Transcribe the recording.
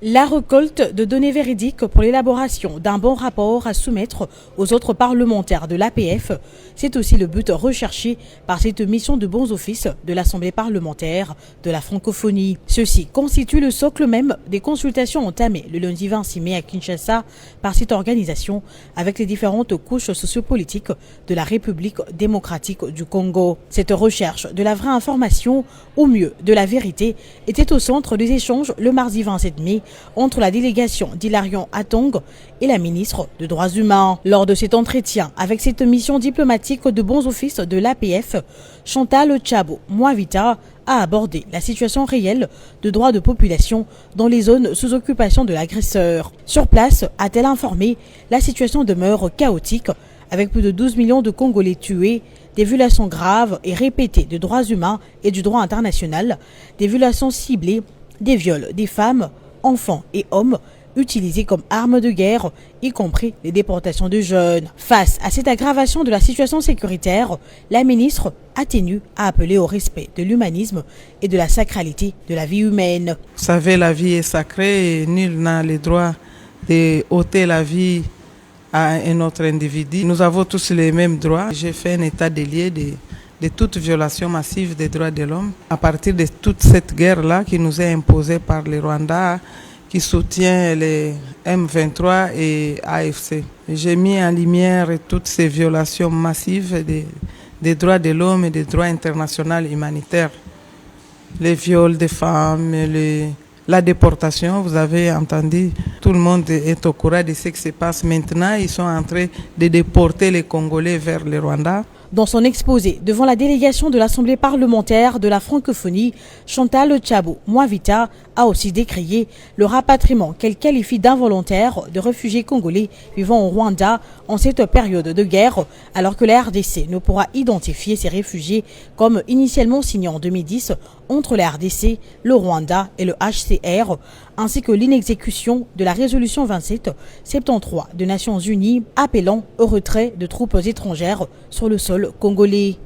La récolte de données véridiques pour l'élaboration d'un bon rapport à soumettre aux autres parlementaires de l'APF, c'est aussi le but recherché par cette mission de bons offices de l'Assemblée parlementaire de la francophonie. Ceci constitue le socle même des consultations entamées le lundi 26 mai à Kinshasa par cette organisation avec les différentes couches sociopolitiques de la République démocratique du Congo. Cette recherche de la vraie information, ou mieux de la vérité, était au centre des échanges le mardi 27 mai entre la délégation d'Hilarion Atong et la ministre des Droits humains. Lors de cet entretien avec cette mission diplomatique de bons offices de l'APF, Chantal Tchabo-Mouavita a abordé la situation réelle de droits de population dans les zones sous occupation de l'agresseur. Sur place, a-t-elle informé, la situation demeure chaotique avec plus de 12 millions de Congolais tués, des violations graves et répétées de droits humains et du droit international, des violations ciblées, des viols des femmes, enfants et hommes utilisés comme armes de guerre, y compris les déportations de jeunes. Face à cette aggravation de la situation sécuritaire, la ministre a tenu à appeler au respect de l'humanisme et de la sacralité de la vie humaine. Vous savez, la vie est sacrée et nul n'a le droit de ôter la vie à un autre individu. Nous avons tous les mêmes droits. J'ai fait un état des lieux de toute violation massive des droits de l'homme à partir de toute cette guerre-là qui nous est imposée par le Rwanda, qui soutient les M23 et AFC. J'ai mis en lumière toutes ces violations massives des droits de l'homme et des droits internationaux humanitaires. Les viols des femmes, la déportation, vous avez entendu, tout le monde est au courant de ce qui se passe maintenant. Ils sont en train de déporter les Congolais vers le Rwanda. Dans son exposé devant la délégation de l'Assemblée parlementaire de la francophonie, Chantal Tchabo-Mouavita a aussi décrié le rapatriement qu'elle qualifie d'involontaire de réfugiés congolais vivant au Rwanda en cette période de guerre, alors que la RDC ne pourra identifier ces réfugiés comme initialement signés en 2010 entre la RDC, le Rwanda et le HCR, ainsi que l'inexécution de la résolution 2773 des Nations Unies appelant au retrait de troupes étrangères sur le sol congolais.